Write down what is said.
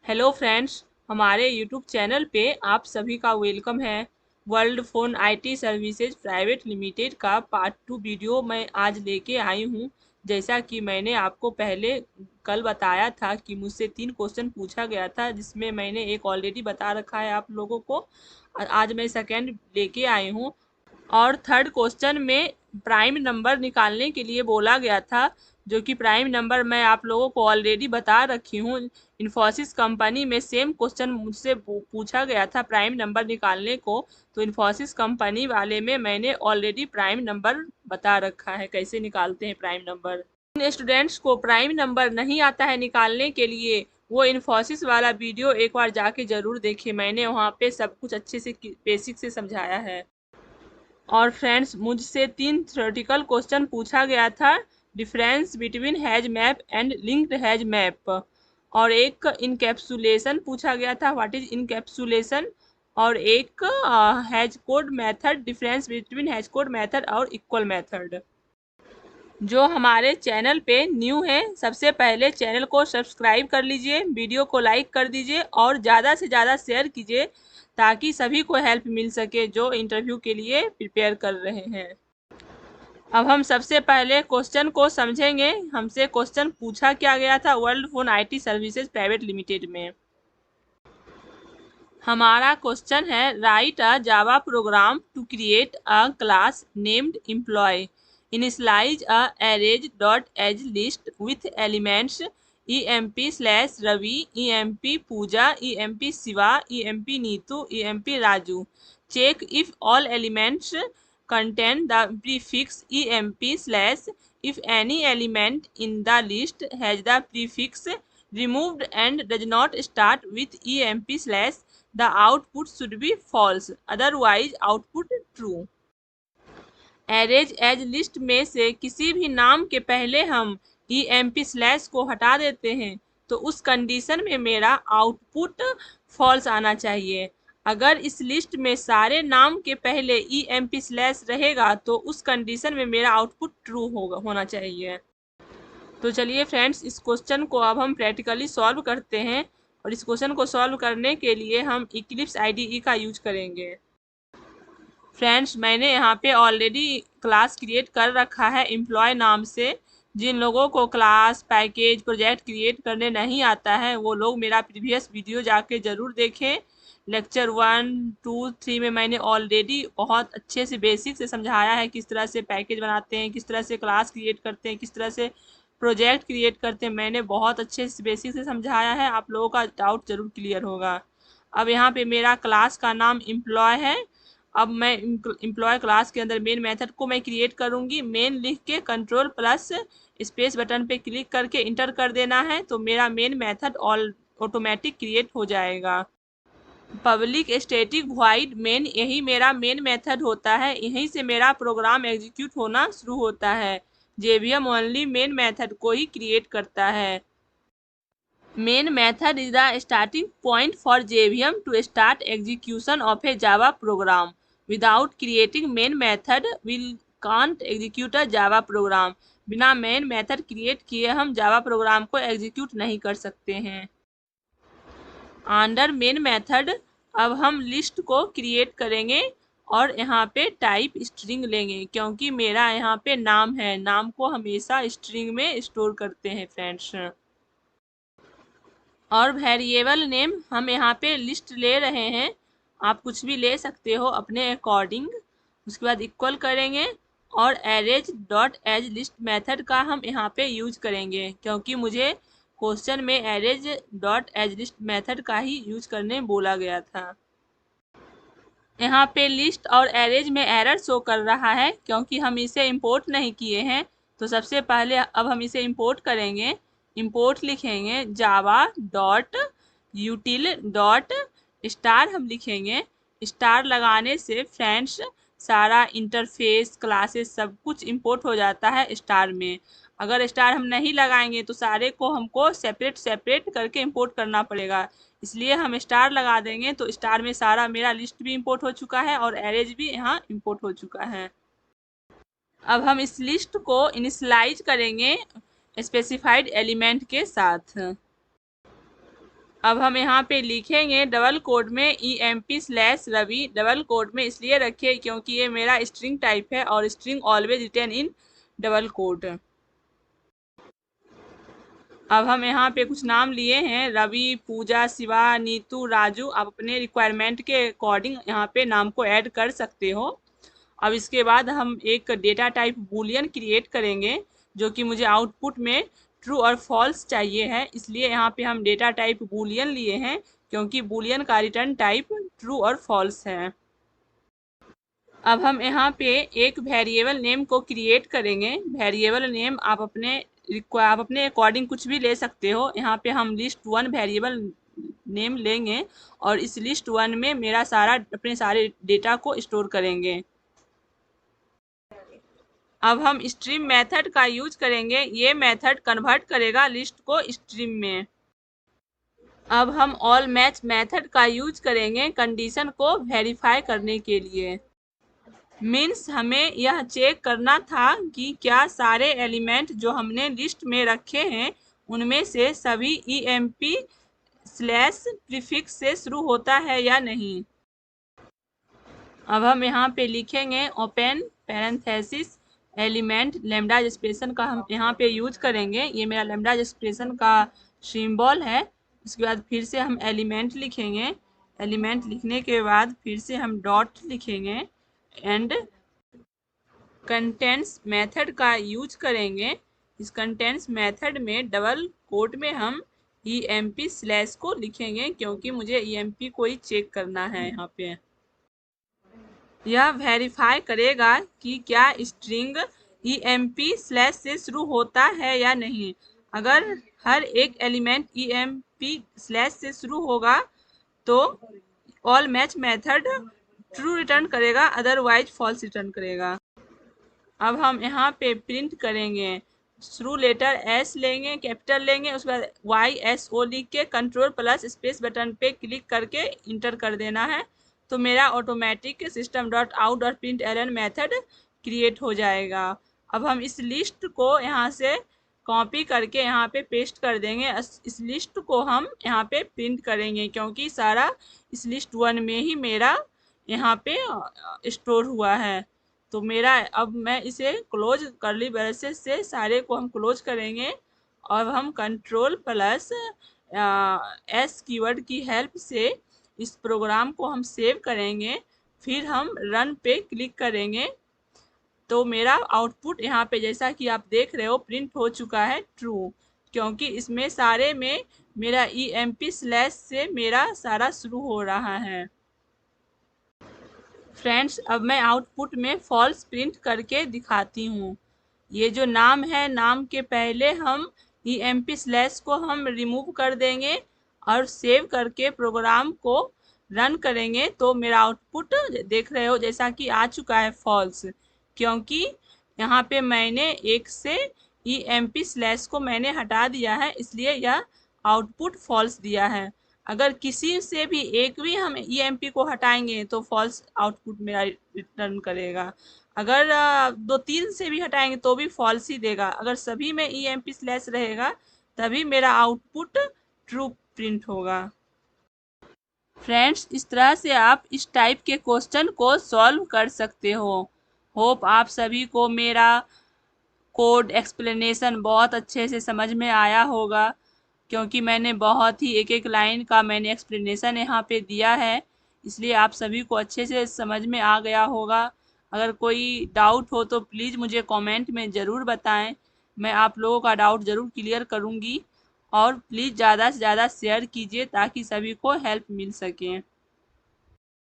Hello friends, हमारे YouTube channel पे आप सभी का वेलकम है। World phone IT services private limited का पार्ट 2 वीडियो मैं आज लेके आई हूँ। जैसा कि मैंने आपको पहले कल बताया था कि मुझसे 3 क्वेश्चन पूछा गया था, जिसमें मैंने एक ऑलरेडी बता रखा है आप लोगों को। आज मैं सेकेंड लेके आई हूँ। और थर्ड क्वेश्चन में प्राइम नंबर निकालने के लिए बोला गया था, जो कि प्राइम नंबर मैं आप लोगों को ऑलरेडी बता रखी हूँ। इन्फोसिस कंपनी में सेम क्वेश्चन मुझसे पूछा गया था प्राइम नंबर निकालने को, तो इन्फोसिस कंपनी वाले में मैंने ऑलरेडी प्राइम नंबर बता रखा है कैसे निकालते हैं प्राइम नंबर। जिन स्टूडेंट्स को प्राइम नंबर नहीं आता है निकालने के लिए, वो इन्फोसिस वाला वीडियो एक बार जाके ज़रूर देखें। मैंने वहाँ पे सब कुछ अच्छे से बेसिक से समझाया है। और फ्रेंड्स, मुझसे 3 थ्योरेटिकल क्वेश्चन पूछा गया था। Difference between has map and linked has map, और एक इनकैप्सुलेशन पूछा गया था, व्हाट इज इनकैप्सुलेशन। और एक has code method, difference between has code method और इक्वल मेथड। जो हमारे चैनल पे न्यू है, सबसे पहले चैनल को सब्सक्राइब कर लीजिए, वीडियो को लाइक कर दीजिए और ज़्यादा से ज़्यादा शेयर कीजिए, ताकि सभी को हेल्प मिल सके जो इंटरव्यू के लिए प्रिपेयर कर रहे हैं। अब हम सबसे पहले क्वेश्चन को समझेंगे। हमसे क्वेश्चन पूछा क्या गया था world phone IT services private limited में। हमारा क्वेश्चन है, write a Java program to create a class named employ, initialise a arrays dot as list with elements emp/ravi, emp Pooja, emp Shiva, emp Neetu, emp Raju. Check if all elements contain the prefix emp/ if any element in the list has the prefix removed and does not start with emp/, the output should be false, otherwise output true। Arrays as list में से किसी भी नाम के पहले हम emp/ को हटा देते हैं, तो उस कंडीशन में मेरा आउटपुट फॉल्स आना चाहिए। अगर इस लिस्ट में सारे नाम के पहले emp/ रहेगा, तो उस कंडीशन में मेरा आउटपुट ट्रू होना चाहिए। तो चलिए फ्रेंड्स, इस क्वेश्चन को अब हम प्रैक्टिकली सॉल्व करते हैं। और इस क्वेश्चन को सॉल्व करने के लिए हम इक्लिप्स IDE का यूज करेंगे। फ्रेंड्स, मैंने यहाँ पे ऑलरेडी क्लास क्रिएट कर रखा है एम्प्लॉय नाम से। जिन लोगों को क्लास, पैकेज, प्रोजेक्ट क्रिएट करने नहीं आता है, वो लोग मेरा प्रीवियस वीडियो जाके ज़रूर देखें। लेक्चर 1, 2, 3 में मैंने ऑलरेडी बहुत अच्छे से बेसिक से समझाया है किस तरह से पैकेज बनाते हैं, किस तरह से क्लास क्रिएट करते हैं, किस तरह से प्रोजेक्ट क्रिएट करते हैं। मैंने बहुत अच्छे से बेसिक से समझाया है, आप लोगों का डाउट ज़रूर क्लियर होगा। अब यहाँ पे मेरा क्लास का नाम एम्प्लॉय है। अब मैं एम्प्लॉय क्लास के अंदर मेन मेथड को मैं क्रिएट करूँगी। मेन लिख के कंट्रोल प्लस स्पेस बटन पे क्लिक करके इंटर कर देना है, तो मेरा मेन मेथड ऑटोमेटिक क्रिएट हो जाएगा। पब्लिक स्टैटिक वॉइड मेन, यही मेरा मेन मेथड होता है। यहीं से मेरा प्रोग्राम एग्जीक्यूट होना शुरू होता है। जेवीएम ओनली मेन मेथड को ही क्रिएट करता है। Main method is the starting point for JVM to start execution of a Java program. Without creating main method, we can't execute a Java program. बिना main method create किए हम Java program को execute नहीं कर सकते हैं। Under main method अब हम लिस्ट को क्रिएट करेंगे और यहाँ पे टाइप स्ट्रिंग लेंगे, क्योंकि मेरा यहाँ पे नाम है। नाम को हमेशा स्ट्रिंग में स्टोर करते हैं फ्रेंड्स। और वेरिएबल नेम हम यहाँ पे लिस्ट ले रहे हैं, आप कुछ भी ले सकते हो अपने अकॉर्डिंग। उसके बाद इक्वल करेंगे और arrays dot as list method का हम यहाँ पे यूज करेंगे, क्योंकि मुझे क्वेश्चन में arrays dot as list method का ही यूज करने बोला गया था। यहाँ पे लिस्ट और अरेज में एरर शो कर रहा है, क्योंकि हम इसे इंपोर्ट नहीं किए हैं। तो सबसे पहले अब हम इसे इंपोर्ट करेंगे। इंपोर्ट लिखेंगे जावा डॉट यूटिल डॉट स्टार, हम लिखेंगे। स्टार लगाने से फ्रेंड्स सारा इंटरफेस, क्लासेस, सब कुछ इंपोर्ट हो जाता है स्टार में। अगर स्टार हम नहीं लगाएंगे तो सारे को हमको सेपरेट सेपरेट करके इंपोर्ट करना पड़ेगा। इसलिए हम स्टार लगा देंगे, तो स्टार में सारा मेरा लिस्ट भी इंपोर्ट हो चुका है और एरेज भी यहाँ इंपोर्ट हो चुका है। अब हम इस लिस्ट को इनिशियलाइज करेंगे स्पेसिफाइड एलिमेंट के साथ। अब हम यहाँ पे लिखेंगे डबल कोट में EMP/रवि। डबल कोट में इसलिए रखे क्योंकि ये मेरा स्ट्रिंग टाइप है और string always return in double quote. अब हम यहाँ पे कुछ नाम लिए हैं, रवि, पूजा, शिवा, नीतू, राजू। आप अपने रिक्वायरमेंट के अकॉर्डिंग यहाँ पे नाम को ऐड कर सकते हो। अब इसके बाद हम एक डेटा टाइप बूलियन क्रिएट करेंगे जो कि मुझे आउटपुट में ट्रू और फॉल्स चाहिए है, इसलिए यहाँ पे हम डेटा टाइप बूलियन लिए हैं क्योंकि बूलियन का रिटर्न टाइप ट्रू और फॉल्स है। अब हम यहाँ पे एक वेरिएबल नेम को क्रिएट करेंगे। वेरिएबल नेम आप अपने अकॉर्डिंग कुछ भी ले सकते हो। यहाँ पे हम list1 वेरिएबल नेम लेंगे और इस list1 में मेरा अपने सारे डेटा को स्टोर करेंगे। अब हम स्ट्रीम मेथड का यूज करेंगे। ये मेथड कन्वर्ट करेगा लिस्ट को स्ट्रीम में। अब हम ऑल मैच मेथड का यूज करेंगे कंडीशन को वेरीफाई करने के लिए। मीन्स हमें यह चेक करना था कि क्या सारे एलिमेंट जो हमने लिस्ट में रखे हैं उनमें से सभी EMP/प्रीफिक्स से शुरू होता है या नहीं। अब हम यहाँ पे लिखेंगे open parenthesis element lambda expression का हम यहाँ पे यूज करेंगे। ये मेरा लैम्डा एक्सप्रेशन का सिंबल है। उसके बाद फिर से हम एलिमेंट लिखेंगे। एलिमेंट लिखने के बाद फिर से हम डॉट लिखेंगे एंड कंटेंट्स मेथड का यूज करेंगे। इस कंटेंट्स मेथड में डबल कोट में हम EMP/ को लिखेंगे क्योंकि मुझे EMP को ही चेक करना है। यहाँ पे यह वेरीफाई करेगा कि क्या स्ट्रिंग EMP/ से शुरू होता है या नहीं। अगर हर एक एलिमेंट EMP/ से शुरू होगा तो all match method true return करेगा, अदरवाइज फॉल्स रिटर्न करेगा। अब हम यहाँ पे प्रिंट करेंगे। शुरू लेटर S लेंगे, कैपिटल लेंगे, उसके बाद YSO लिख के कंट्रोल+स्पेस बटन पे क्लिक करके इंटर कर देना है तो मेरा ऑटोमेटिक system.out.println मेथड क्रिएट हो जाएगा। अब हम इस लिस्ट को यहाँ से कॉपी करके यहाँ पे पेस्ट कर देंगे। इस लिस्ट को हम यहाँ पे प्रिंट करेंगे क्योंकि सारा इस list1 में ही मेरा यहाँ पे स्टोर हुआ है। तो मेरा अब मैं इसे क्लोज करली ब्रेसेस से सारे को हम क्लोज करेंगे और हम कंट्रोल+S कीवर्ड की हेल्प से इस प्रोग्राम को हम सेव करेंगे। फिर हम रन पे क्लिक करेंगे तो मेरा आउटपुट यहाँ पे जैसा कि आप देख रहे हो प्रिंट हो चुका है ट्रू, क्योंकि इसमें सारे में मेरा EMP/ से मेरा सारा शुरू हो रहा है। फ्रेंड्स, अब मैं आउटपुट में फॉल्स प्रिंट करके दिखाती हूँ। ये जो नाम है, नाम के पहले हम EMP/ को हम रिमूव कर देंगे और सेव करके प्रोग्राम को रन करेंगे तो मेरा आउटपुट देख रहे हो जैसा कि आ चुका है फॉल्स, क्योंकि यहाँ पे मैंने एक से EMP/ को मैंने हटा दिया है, इसलिए यह आउटपुट फॉल्स दिया है। अगर किसी से भी एक भी हम EMP को हटाएंगे तो फॉल्स आउटपुट मेरा रिटर्न करेगा। अगर 2-3 से भी हटाएंगे तो भी फॉल्स ही देगा। अगर सभी में EMP/ रहेगा तभी मेरा आउटपुट ट्रू प्रिंट होगा। फ्रेंड्स, इस तरह से आप इस टाइप के क्वेश्चन को सॉल्व कर सकते हो। होप आप सभी को मेरा कोड एक्सप्लेनेशन बहुत अच्छे से समझ में आया होगा, क्योंकि मैंने बहुत ही एक एक लाइन का मैंने एक्सप्लेनेशन यहाँ पे दिया है, इसलिए आप सभी को अच्छे से समझ में आ गया होगा। अगर कोई डाउट हो तो प्लीज़ मुझे कमेंट में ज़रूर बताएं, मैं आप लोगों का डाउट ज़रूर क्लियर करूँगी। और प्लीज़ ज़्यादा से ज़्यादा शेयर कीजिए ताकि सभी को हेल्प मिल सके।